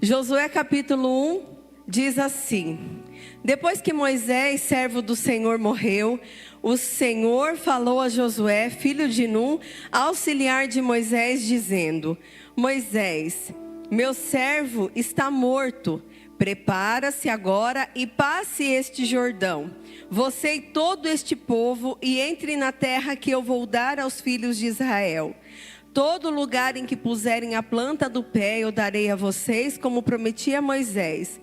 Josué capítulo 1 diz assim: Depois que Moisés, servo do Senhor, morreu, o Senhor falou a Josué, filho de Num, auxiliar de Moisés, dizendo: Moisés, meu servo está morto. Prepara-se agora e passe este Jordão, você e todo este povo, e entre na terra que eu vou dar aos filhos de Israel. Todo lugar em que puserem a planta do pé eu darei a vocês, como prometi a Moisés.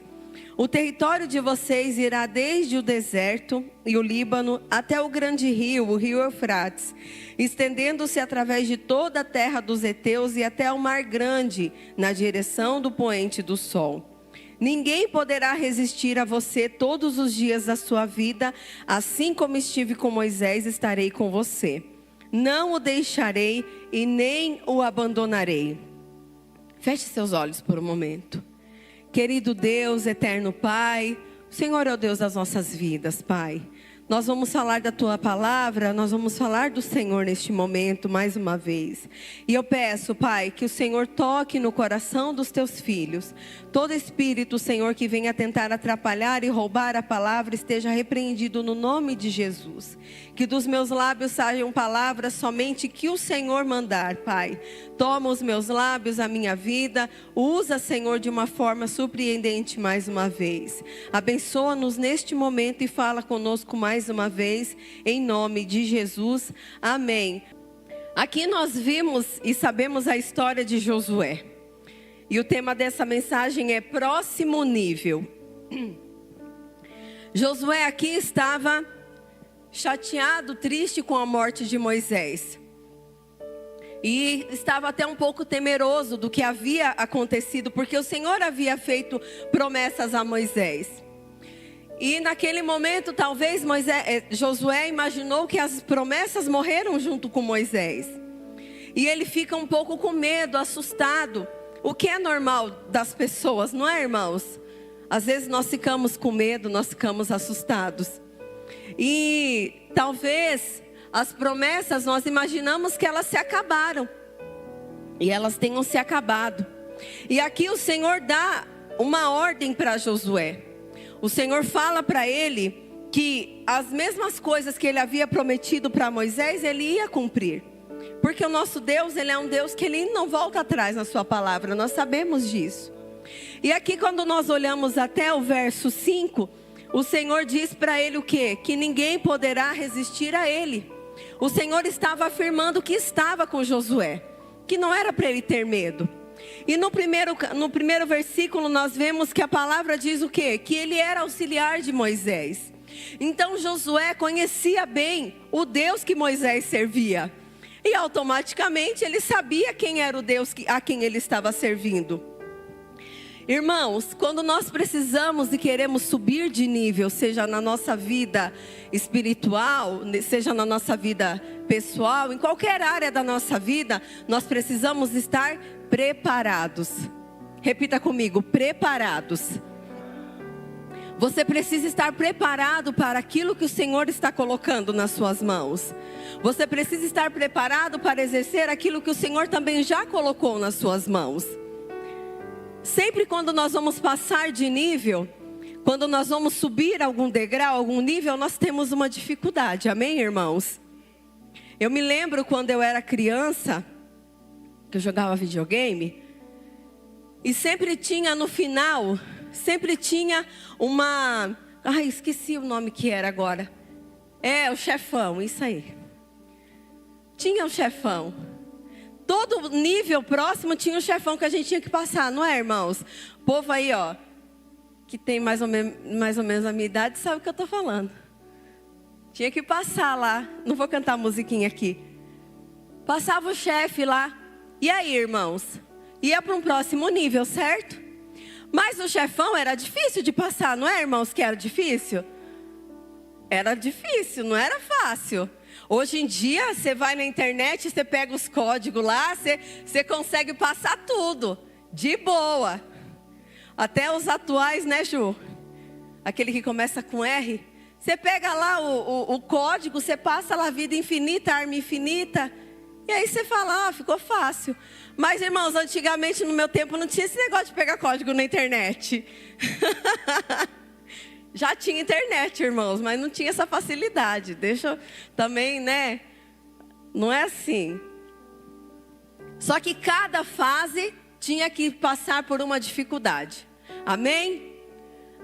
O território de vocês irá desde o deserto e o Líbano até o grande rio, o rio Eufrates, estendendo-se através de toda a terra dos heteus e até o mar grande, na direção do poente do sol. Ninguém poderá resistir a você todos os dias da sua vida, assim como estive com Moisés, estarei com você. Não o deixarei e nem o abandonarei. Feche seus olhos por um momento. Querido Deus, eterno Pai, o Senhor é o Deus das nossas vidas, Pai. Nós vamos falar da Tua palavra, nós vamos falar do Senhor neste momento, mais uma vez. E eu peço, Pai, que o Senhor toque no coração dos Teus filhos. Todo espírito, Senhor, que venha tentar atrapalhar e roubar a palavra, esteja repreendido no nome de Jesus. Que dos meus lábios saiam palavras somente que o Senhor mandar, Pai. Toma os meus lábios, a minha vida, usa, Senhor, de uma forma surpreendente mais uma vez. Abençoa-nos neste momento e fala conosco mais uma vez, em nome de Jesus, amém. Aqui nós vimos e sabemos a história de Josué. E o tema dessa mensagem é próximo nível. Josué aqui estava chateado, triste com a morte de Moisés. E estava até um pouco temeroso do que havia acontecido, porque o Senhor havia feito promessas a Moisés. E naquele momento, talvez Josué imaginou que as promessas morreram junto com Moisés. E ele fica um pouco com medo, assustado. O que é normal das pessoas, não é, irmãos? Às vezes nós ficamos com medo, nós ficamos assustados. E talvez as promessas, nós imaginamos que elas se acabaram. E elas tenham se acabado. E aqui o Senhor dá uma ordem para Josué. O Senhor fala para ele que as mesmas coisas que ele havia prometido para Moisés, ele ia cumprir. Porque o nosso Deus, ele é um Deus que ele não volta atrás na sua palavra, nós sabemos disso. E aqui quando nós olhamos até o verso 5, o Senhor diz para ele o quê? Que ninguém poderá resistir a ele. O Senhor estava afirmando que estava com Josué, que não era para ele ter medo. E no primeiro versículo nós vemos que a palavra diz o quê? Que ele era auxiliar de Moisés. Então Josué conhecia bem o Deus que Moisés servia. E automaticamente ele sabia quem era o Deus a quem ele estava servindo. Irmãos, quando nós precisamos e queremos subir de nível, seja na nossa vida espiritual, seja na nossa vida pessoal, em qualquer área da nossa vida, nós precisamos estar preparados. Repita comigo, preparados. Você precisa estar preparado para aquilo que o Senhor está colocando nas suas mãos. Você precisa estar preparado para exercer aquilo que o Senhor também já colocou nas suas mãos. Sempre quando nós vamos passar de nível, quando nós vamos subir algum degrau, algum nível, nós temos uma dificuldade, amém, irmãos? Eu me lembro quando eu era criança, que eu jogava videogame, e sempre tinha no final, sempre tinha uma... Ai, esqueci o nome que era agora. É, o chefão, isso aí. Tinha um chefão. Todo nível próximo tinha um chefão que a gente tinha que passar, não é, irmãos? O povo aí, ó, que tem mais ou menos a minha idade, sabe o que eu estou falando. Tinha que passar lá, não vou cantar a musiquinha aqui. Passava o chefe lá. E aí, irmãos? Ia para um próximo nível, certo? Mas o chefão era difícil de passar, não é, irmãos, que era difícil? Era difícil, não era fácil. Hoje em dia, você vai na internet, você pega os códigos lá, você consegue passar tudo, de boa. Até os atuais, né, Ju? Aquele que começa com R. Você pega lá o código, você passa lá vida infinita, arma infinita. E aí você fala, ficou fácil. Mas, irmãos, antigamente no meu tempo não tinha esse negócio de pegar código na internet. Já tinha internet, irmãos, mas não tinha essa facilidade. Deixa eu também, né? Não é assim. Só que cada fase tinha que passar por uma dificuldade. Amém?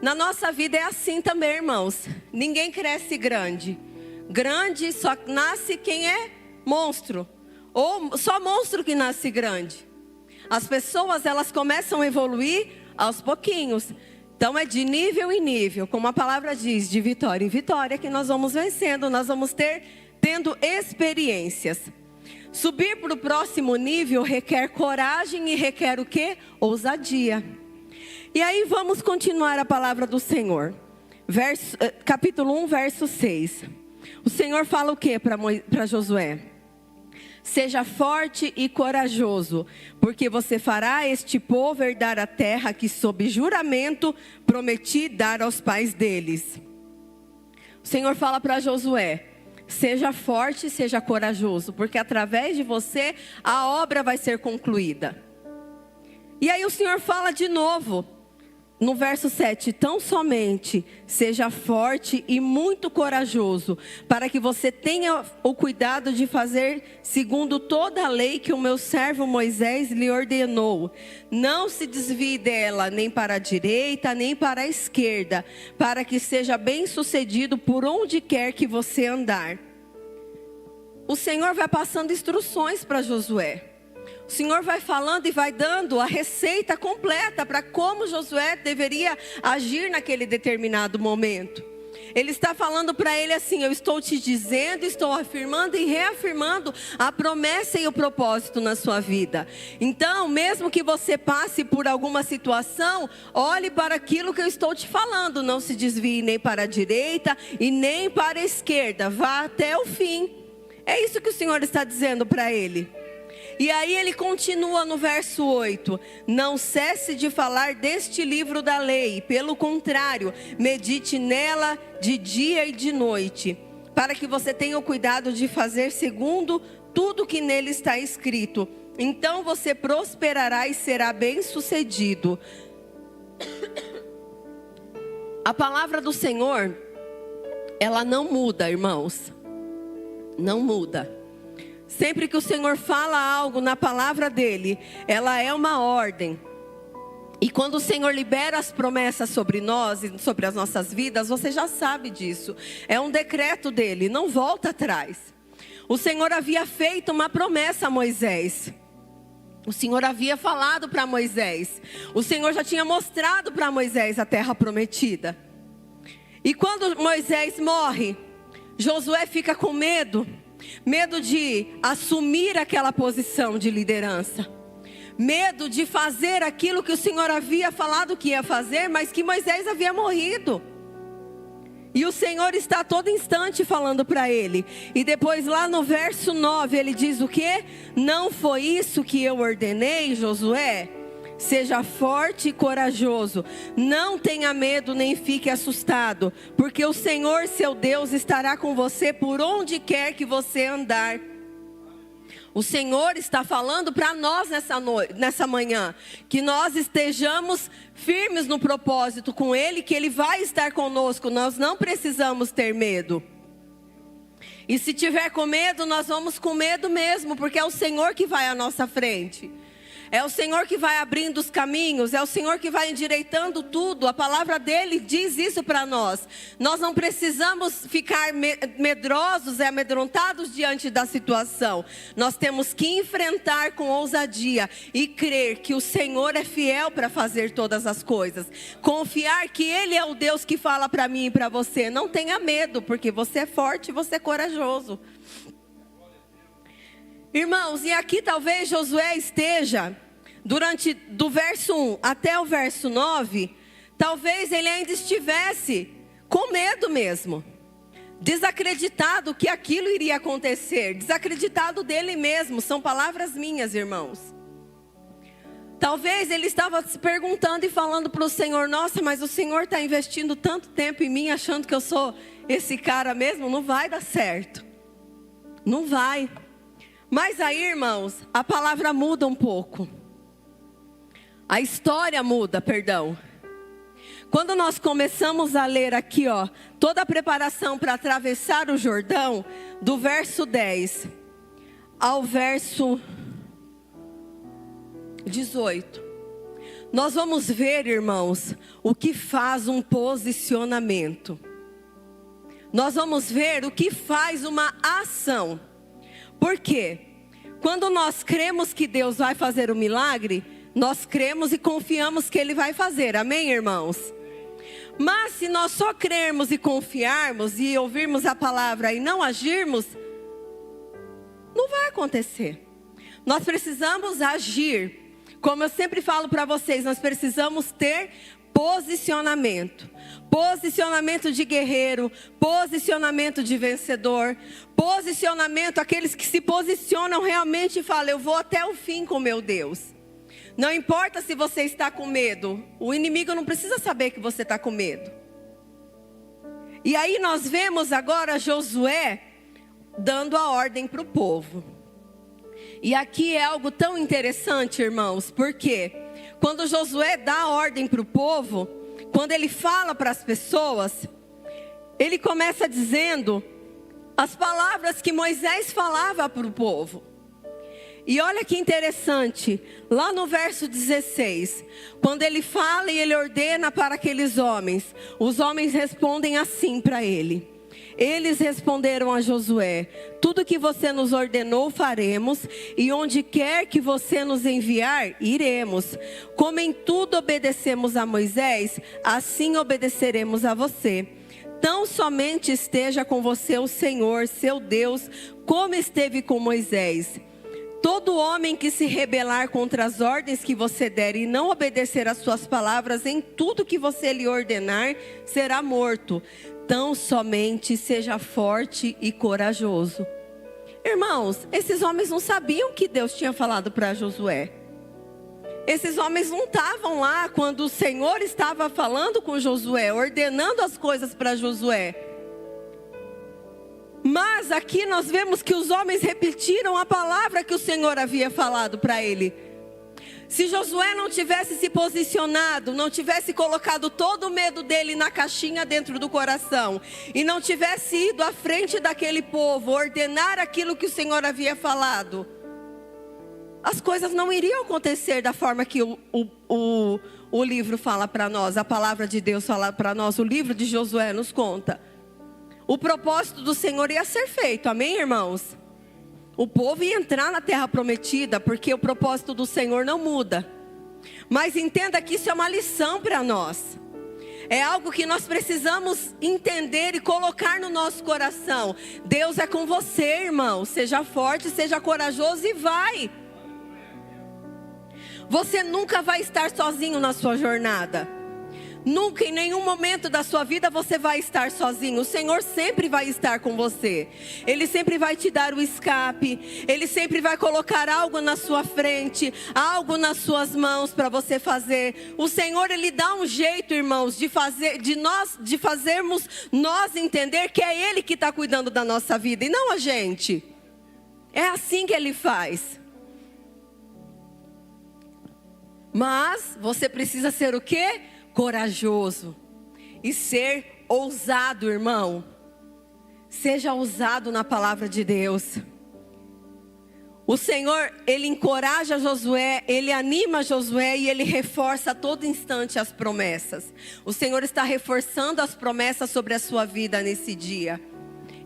Na nossa vida é assim também, irmãos. Ninguém cresce grande. Grande só nasce quem é monstro. Ou só monstro que nasce grande. As pessoas, elas começam a evoluir aos pouquinhos. Então é de nível em nível, como a palavra diz, de vitória em vitória, que nós vamos vencendo, nós vamos tendo experiências. Subir para o próximo nível requer coragem e requer o quê? Ousadia. E aí vamos continuar a palavra do Senhor. Capítulo 1, verso 6. O Senhor fala o quê para Josué? Seja forte e corajoso, porque você fará este povo herdar a terra que sob juramento prometi dar aos pais deles. O Senhor fala para Josué, seja forte e seja corajoso, porque através de você a obra vai ser concluída. E aí o Senhor fala de novo, no verso 7, tão somente seja forte e muito corajoso, para que você tenha o cuidado de fazer segundo toda a lei que o meu servo Moisés lhe ordenou. Não se desvie dela, nem para a direita, nem para a esquerda, para que seja bem sucedido por onde quer que você andar. O Senhor vai passando instruções para Josué. O Senhor vai falando e vai dando a receita completa para como Josué deveria agir naquele determinado momento. Ele está falando para ele assim, eu estou te dizendo, estou afirmando e reafirmando a promessa e o propósito na sua vida. Então, mesmo que você passe por alguma situação, olhe para aquilo que eu estou te falando. Não se desvie nem para a direita e nem para a esquerda. Vá até o fim. É isso que o Senhor está dizendo para ele. E aí ele continua no verso 8. Não cesse de falar deste livro da lei. Pelo contrário, medite nela de dia e de noite, para que você tenha o cuidado de fazer segundo tudo que nele está escrito. Então você prosperará e será bem-sucedido. A palavra do Senhor, ela não muda, irmãos. Não muda. Sempre que o Senhor fala algo na palavra dele, ela é uma ordem. E quando o Senhor libera as promessas sobre nós e sobre as nossas vidas, você já sabe disso. É um decreto dele, não volta atrás. O Senhor havia feito uma promessa a Moisés. O Senhor havia falado para Moisés. O Senhor já tinha mostrado para Moisés a terra prometida. E quando Moisés morre, Josué fica com medo. Medo de assumir aquela posição de liderança. Medo de fazer aquilo que o Senhor havia falado que ia fazer, mas que Moisés havia morrido. E o Senhor está a todo instante falando para ele. E depois lá no verso 9 ele diz o quê? Não foi isso que eu ordenei, Josué? Seja forte e corajoso, não tenha medo nem fique assustado, porque o Senhor seu Deus estará com você por onde quer que você andar. O Senhor está falando para nós nessa manhã, que nós estejamos firmes no propósito com Ele, que Ele vai estar conosco, nós não precisamos ter medo. E se tiver com medo, nós vamos com medo mesmo, porque é o Senhor que vai à nossa frente. É o Senhor que vai abrindo os caminhos, é o Senhor que vai endireitando tudo. A palavra dele diz isso para nós. Nós não precisamos ficar medrosos, amedrontados diante da situação. Nós temos que enfrentar com ousadia e crer que o Senhor é fiel para fazer todas as coisas. Confiar que Ele é o Deus que fala para mim e para você. Não tenha medo, porque você é forte e você é corajoso. Irmãos, e aqui talvez Josué esteja, do verso 1 até o verso 9, talvez ele ainda estivesse com medo mesmo. Desacreditado que aquilo iria acontecer, desacreditado dele mesmo, são palavras minhas, irmãos. Talvez ele estava se perguntando e falando para o Senhor, nossa, mas o Senhor está investindo tanto tempo em mim, achando que eu sou esse cara mesmo, não vai dar certo. Não vai. Mas aí, irmãos, a palavra muda um pouco. A história muda, perdão. Quando nós começamos a ler aqui, ó, toda a preparação para atravessar o Jordão, do verso 10 ao verso 18. Nós vamos ver, irmãos, o que faz um posicionamento. Nós vamos ver o que faz uma ação. Por quê? Quando nós cremos que Deus vai fazer o milagre, nós cremos e confiamos que Ele vai fazer. Amém, irmãos? Mas se nós só crermos e confiarmos e ouvirmos a palavra e não agirmos, não vai acontecer. Nós precisamos agir. Como eu sempre falo para vocês, nós precisamos ter posicionamento. Posicionamento de guerreiro, posicionamento de vencedor, posicionamento, aqueles que se posicionam realmente e falam, eu vou até o fim com meu Deus. Não importa se você está com medo, o inimigo não precisa saber que você está com medo. E aí nós vemos agora Josué dando a ordem para o povo. E aqui é algo tão interessante, irmãos, porque quando Josué dá a ordem para o povo, quando ele fala para as pessoas, ele começa dizendo as palavras que Moisés falava para o povo. E olha que interessante, lá no verso 16, quando ele fala e ele ordena para aqueles homens, os homens respondem assim para ele. Eles responderam a Josué, tudo que você nos ordenou faremos, e onde quer que você nos enviar, iremos. Como em tudo obedecemos a Moisés, assim obedeceremos a você. Tão somente esteja com você o Senhor, seu Deus, como esteve com Moisés. Todo homem que se rebelar contra as ordens que você der e não obedecer às suas palavras em tudo que você lhe ordenar, será morto. Tão somente seja forte e corajoso. Irmãos, esses homens não sabiam que Deus tinha falado para Josué. Esses homens não estavam lá quando o Senhor estava falando com Josué, ordenando as coisas para Josué. Mas aqui nós vemos que os homens repetiram a palavra que o Senhor havia falado para ele. Se Josué não tivesse se posicionado, não tivesse colocado todo o medo dele na caixinha dentro do coração, e não tivesse ido à frente daquele povo, ordenar aquilo que o Senhor havia falado, as coisas não iriam acontecer da forma que o livro fala para nós, a palavra de Deus fala para nós, o livro de Josué nos conta. O propósito do Senhor ia ser feito, amém, irmãos? O povo ia entrar na terra prometida, porque o propósito do Senhor não muda. Mas entenda que isso é uma lição para nós. É algo que nós precisamos entender e colocar no nosso coração. Deus é com você, irmão. Seja forte, seja corajoso e vai. Você nunca vai estar sozinho na sua jornada. Nunca, em nenhum momento da sua vida você vai estar sozinho. O Senhor sempre vai estar com você. Ele sempre vai te dar o escape. Ele sempre vai colocar algo na sua frente, algo nas suas mãos para você fazer. O Senhor, Ele dá um jeito, irmãos, de fazermos nós entender que é Ele que está cuidando da nossa vida e não a gente. É assim que Ele faz. Mas você precisa ser o quê? Corajoso e ser ousado, irmão. Seja ousado na palavra de Deus. O Senhor, Ele encoraja Josué, Ele anima Josué e Ele reforça a todo instante as promessas. O Senhor está reforçando as promessas sobre a sua vida nesse dia.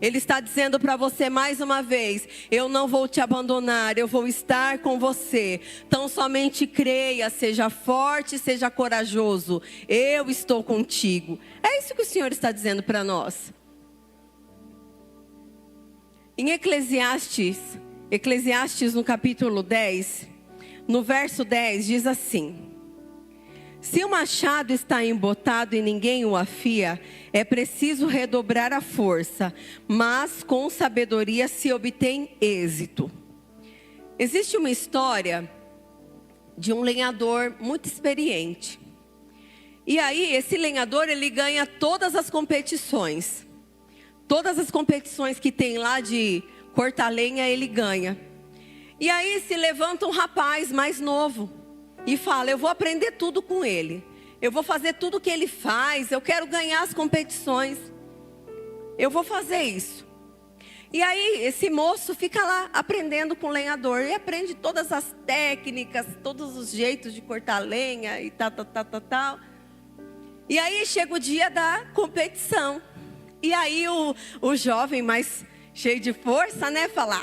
Ele está dizendo para você mais uma vez, eu não vou te abandonar, eu vou estar com você. Então somente creia, seja forte, seja corajoso. Eu estou contigo. É isso que o Senhor está dizendo para nós. Em Eclesiastes no capítulo 10, no verso 10 diz assim: se o machado está embotado e ninguém o afia, é preciso redobrar a força, mas com sabedoria se obtém êxito. Existe uma história de um lenhador muito experiente. E aí esse lenhador, ele ganha todas as competições. Todas as competições que tem lá de cortar lenha, ele ganha. E aí se levanta um rapaz mais novo e fala: eu vou aprender tudo com ele. Eu vou fazer tudo o que ele faz. Eu quero ganhar as competições. Eu vou fazer isso. E aí esse moço fica lá aprendendo com o lenhador. E aprende todas as técnicas, todos os jeitos de cortar lenha e tal. E aí chega o dia da competição. E aí o jovem mais cheio de força, né, fala: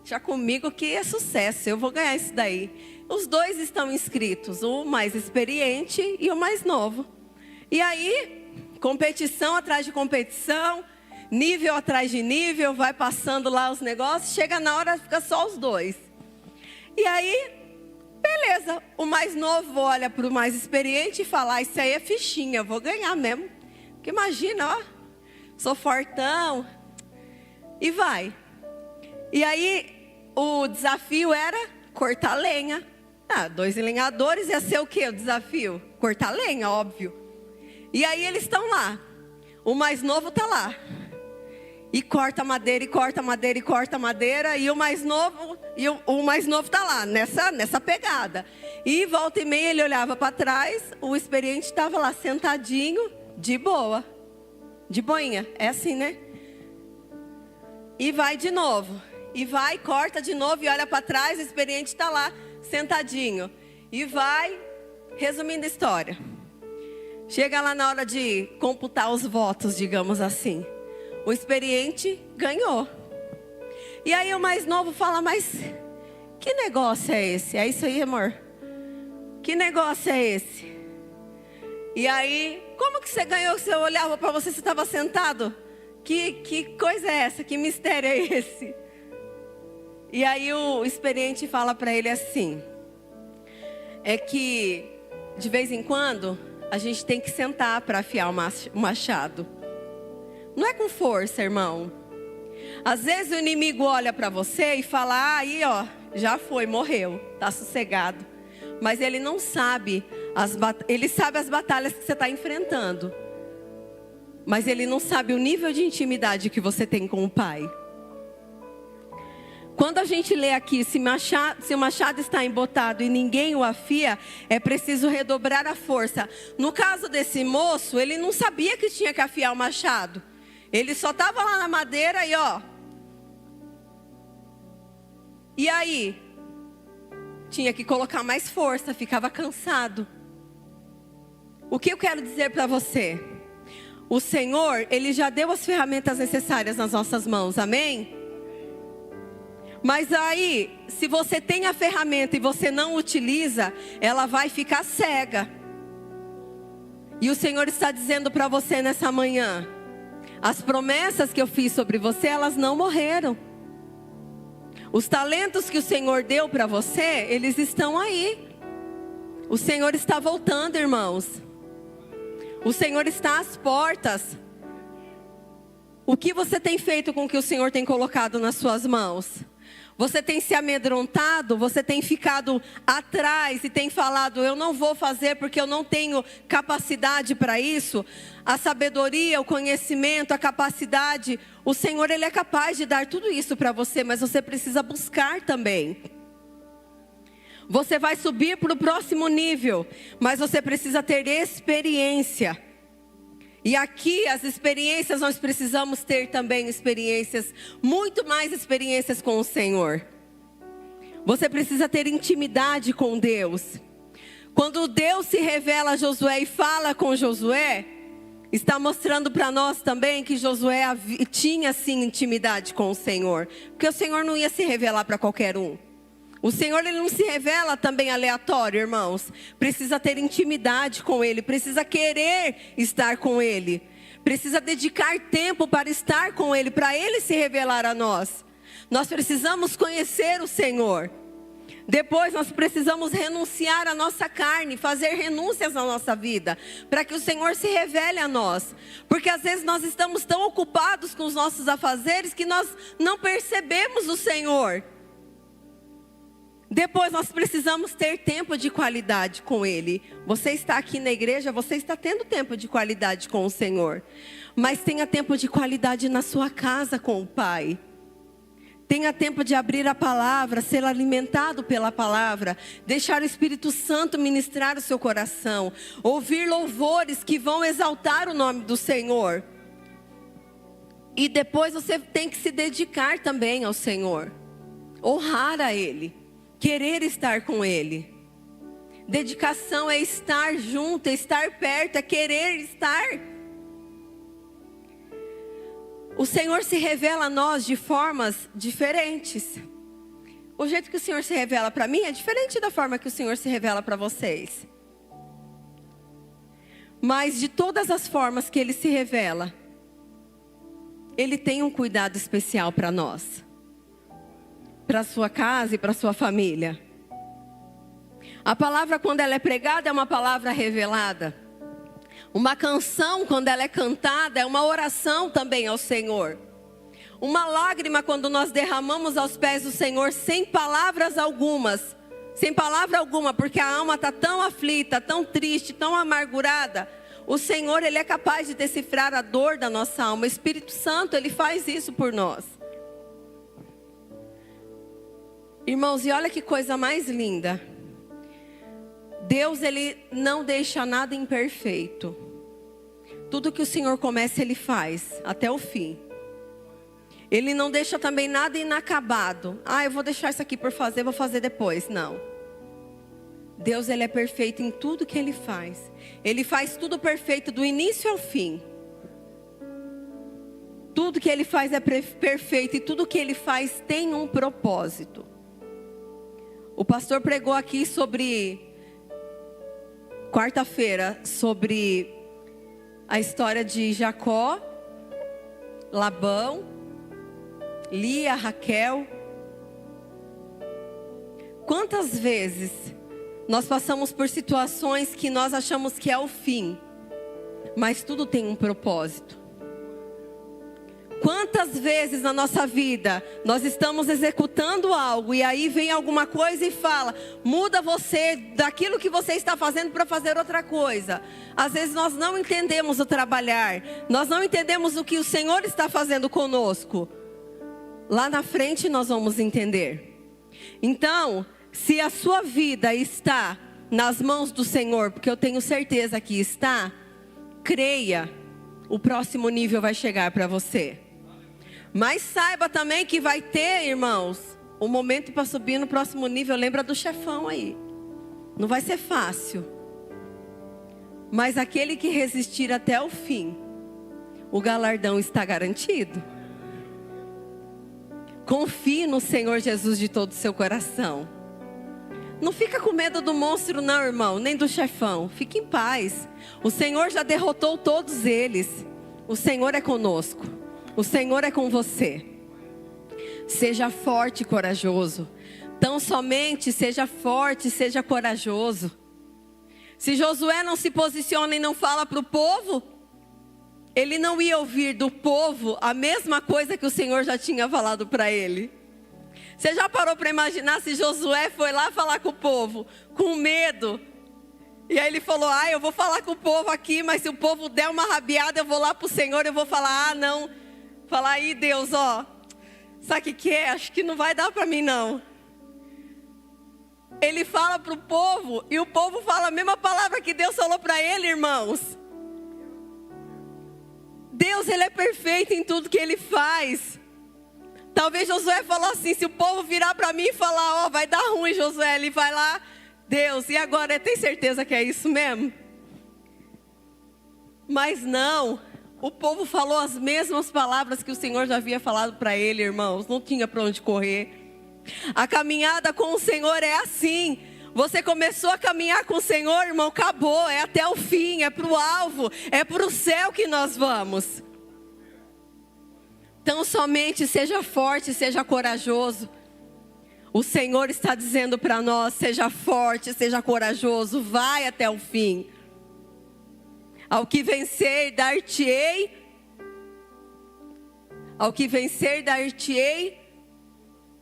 já comigo que é sucesso, eu vou ganhar isso daí. Os dois estão inscritos, o mais experiente e o mais novo. E aí, competição atrás de competição, nível atrás de nível, vai passando lá os negócios, chega na hora, fica só os dois. E aí, beleza, o mais novo olha para o mais experiente e fala: isso aí é fichinha, eu vou ganhar mesmo. Porque imagina, ó, sou fortão. E vai. E aí, o desafio era cortar lenha. Dois lenhadores ia ser o quê? O desafio? Cortar lenha, óbvio. E aí eles estão lá. O mais novo está lá. E corta madeira, e corta madeira, e corta madeira. E o mais novo está lá, nessa pegada. E volta e meia ele olhava para trás. O experiente estava lá sentadinho, de boa. De boinha, é assim, né? E vai de novo. E vai, corta de novo e olha para trás, o experiente está lá, sentadinho. E vai, resumindo a história. Chega lá na hora de computar os votos, digamos assim. O experiente ganhou. E aí o mais novo fala: mas que negócio é esse? É isso aí, amor? Que negócio é esse? E aí, como que você ganhou? Se eu olhava para você, você estava sentado? Que coisa é essa? Que mistério é esse? E aí o experiente fala para ele assim: é que de vez em quando a gente tem que sentar para afiar o machado. Não é com força, irmão. Às vezes o inimigo olha para você e fala: aí ó, já foi, morreu, tá sossegado. Mas ele não sabe, ele sabe as batalhas que você está enfrentando. Mas ele não sabe o nível de intimidade que você tem com o Pai. Quando a gente lê aqui: se o machado está embotado e ninguém o afia, é preciso redobrar a força. No caso desse moço, ele não sabia que tinha que afiar o machado. Ele só estava lá na madeira e ó. E aí? Tinha que colocar mais força, ficava cansado. O que eu quero dizer para você? O Senhor, Ele já deu as ferramentas necessárias nas nossas mãos, amém? Mas aí, se você tem a ferramenta e você não utiliza, ela vai ficar cega. E o Senhor está dizendo para você nessa manhã: as promessas que eu fiz sobre você, elas não morreram. Os talentos que o Senhor deu para você, eles estão aí. O Senhor está voltando, irmãos. O Senhor está às portas. O que você tem feito com o que o Senhor tem colocado nas suas mãos? Você tem se amedrontado? Você tem ficado atrás e tem falado: eu não vou fazer porque eu não tenho capacidade para isso? A sabedoria, o conhecimento, a capacidade, o Senhor, Ele é capaz de dar tudo isso para você, mas você precisa buscar também. Você vai subir para o próximo nível, mas você precisa ter experiência. E aqui as experiências, nós precisamos ter também experiências, muito mais experiências com o Senhor. Você precisa ter intimidade com Deus. Quando Deus se revela a Josué e fala com Josué, está mostrando para nós também que Josué tinha sim intimidade com o Senhor. Porque o Senhor não ia se revelar para qualquer um. O Senhor, Ele não se revela também aleatório, irmãos. Precisa ter intimidade com Ele. Precisa querer estar com Ele. Precisa dedicar tempo para estar com Ele. Para Ele se revelar a nós. Nós precisamos conhecer o Senhor. Depois nós precisamos renunciar à nossa carne. Fazer renúncias na nossa vida. Para que o Senhor se revele a nós. Porque às vezes nós estamos tão ocupados com os nossos afazeres que nós não percebemos o Senhor. Depois nós precisamos ter tempo de qualidade com Ele. Você está aqui na igreja, você está tendo tempo de qualidade com o Senhor. Mas tenha tempo de qualidade na sua casa com o Pai. Tenha tempo de abrir a palavra, ser alimentado pela palavra, deixar o Espírito Santo ministrar o seu coração, ouvir louvores que vão exaltar o nome do Senhor. E depois você tem que se dedicar também ao Senhor, honrar a Ele, querer estar com Ele. Dedicação é estar junto, é estar perto, é querer estar. O Senhor se revela a nós de formas diferentes. O jeito que o Senhor se revela para mim é diferente da forma que o Senhor se revela para vocês. Mas de todas as formas que Ele se revela, Ele tem um cuidado especial para nós, para a sua casa e para a sua família. A palavra, quando ela é pregada, é uma palavra revelada. Uma canção, quando ela é cantada, é uma oração também ao Senhor. Uma lágrima, quando nós derramamos aos pés do Senhor, sem palavras algumas. Sem palavra alguma, porque a alma está tão aflita, tão triste, tão amargurada. O Senhor, Ele é capaz de decifrar a dor da nossa alma. O Espírito Santo, Ele faz isso por nós. Irmãos, e olha que coisa mais linda. Deus, Ele não deixa nada imperfeito. Tudo que o Senhor começa, Ele faz até o fim. Ele não deixa também nada inacabado. Eu vou deixar isso aqui por fazer, vou fazer depois. Não. Deus, Ele é perfeito em tudo que Ele faz. Ele faz tudo perfeito do início ao fim. Tudo que Ele faz é perfeito e tudo que Ele faz tem um propósito. O pastor pregou aqui sobre, quarta-feira, sobre a história de Jacó, Labão, Lia, Raquel. Quantas vezes nós passamos por situações que nós achamos que é o fim, mas tudo tem um propósito. Quantas vezes na nossa vida nós estamos executando algo e aí vem alguma coisa e fala, muda você daquilo que você está fazendo para fazer outra coisa. Às vezes nós não entendemos o trabalhar, nós não entendemos o que o Senhor está fazendo conosco. Lá na frente nós vamos entender. Então, se a sua vida está nas mãos do Senhor, porque eu tenho certeza que está, creia, o próximo nível vai chegar para você. Mas saiba também que vai ter, irmãos, o momento para subir no próximo nível. Lembra do chefão aí. Não vai ser fácil. Mas aquele que resistir até o fim, o galardão está garantido. Confie no Senhor Jesus de todo o seu coração. Não fica com medo do monstro não, irmão, nem do chefão. Fique em paz. O Senhor já derrotou todos eles. O Senhor é conosco. O Senhor é com você. Seja forte e corajoso. Tão somente seja forte, seja corajoso. Se Josué não se posiciona e não fala para o povo, ele não ia ouvir do povo a mesma coisa que o Senhor já tinha falado para ele. Você já parou para imaginar se Josué foi lá falar com o povo, com medo? E aí ele falou, eu vou falar com o povo aqui, mas se o povo der uma rabiada, eu vou lá para o Senhor, eu vou falar, não. Falar aí, Deus, sabe o que é? Acho que não vai dar para mim não. Ele fala para o povo, e o povo fala a mesma palavra que Deus falou para ele, irmãos. Deus, Ele é perfeito em tudo que Ele faz. Talvez Josué falou assim, se o povo virar para mim e falar, vai dar ruim, Josué, ele vai lá, Deus, e agora, tem certeza que é isso mesmo? Mas não, o povo falou as mesmas palavras que o Senhor já havia falado para ele, irmãos, não tinha para onde correr. A caminhada com o Senhor é assim. Você começou a caminhar com o Senhor, irmão, acabou, é até o fim, é para o alvo, é para o céu que nós vamos. Então somente seja forte, seja corajoso. O Senhor está dizendo para nós, seja forte, seja corajoso, vai até o fim. Ao que vencer, dar-te-ei. Ao que vencer, dar-te-ei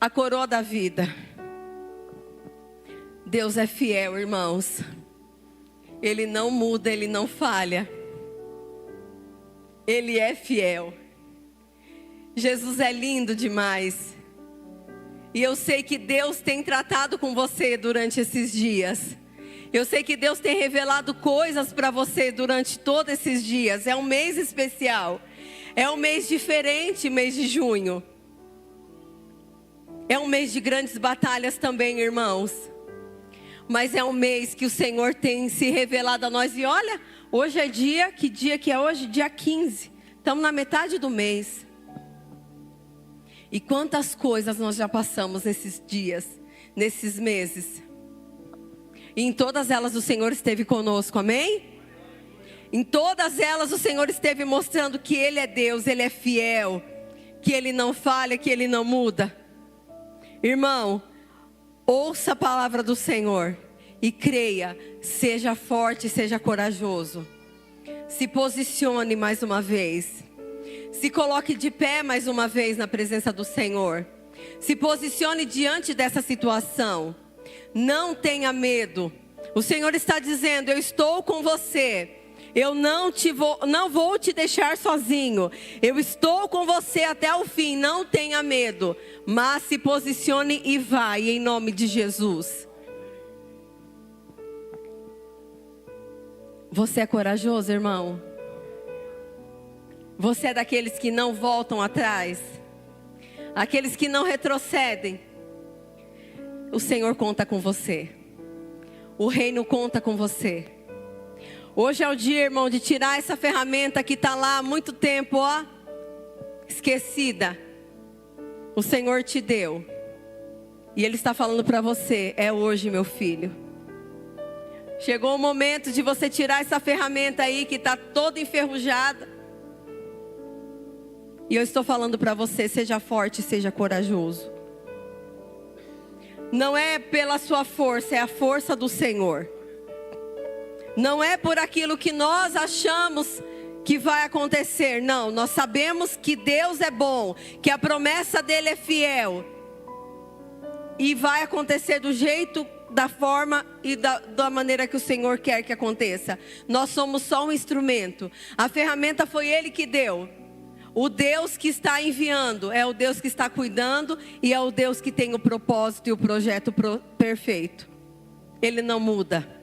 a coroa da vida. Deus é fiel, irmãos. Ele não muda, Ele não falha. Ele é fiel. Jesus é lindo demais. E eu sei que Deus tem tratado com você durante esses dias. Eu sei que Deus tem revelado coisas para você durante todos esses dias. É um mês especial. É um mês diferente, mês de junho. É um mês de grandes batalhas também, irmãos. Mas é um mês que o Senhor tem se revelado a nós. E olha, hoje é que dia que é hoje? Dia 15. Estamos na metade do mês. E quantas coisas nós já passamos nesses dias, nesses meses. E em todas elas o Senhor esteve conosco, amém? Em todas elas o Senhor esteve mostrando que Ele é Deus, Ele é fiel, que Ele não falha, que Ele não muda. Irmão, ouça a palavra do Senhor e creia, seja forte, seja corajoso. Se posicione mais uma vez. Se coloque de pé mais uma vez na presença do Senhor. Se posicione diante dessa situação. Não tenha medo. O Senhor está dizendo: eu estou com você. Eu não vou te deixar sozinho. Eu estou com você até o fim. Não tenha medo. Mas se posicione e vai em nome de Jesus. Você é corajoso, irmão? Você é daqueles que não voltam atrás? Aqueles que não retrocedem? O Senhor conta com você. O reino conta com você. Hoje é o dia, irmão, de tirar essa ferramenta que está lá há muito tempo, ó, esquecida. O Senhor te deu. E Ele está falando para você: é hoje, meu filho. Chegou o momento de você tirar essa ferramenta aí que está toda enferrujada. E eu estou falando para você: seja forte, seja corajoso. Não é pela sua força, é a força do Senhor. Não é por aquilo que nós achamos que vai acontecer. Não, nós sabemos que Deus é bom, que a promessa dele é fiel. E vai acontecer do jeito, da forma e da maneira que o Senhor quer que aconteça. Nós somos só um instrumento. A ferramenta foi Ele que deu. O Deus que está enviando é o Deus que está cuidando e é o Deus que tem o propósito e o projeto perfeito. Ele não muda.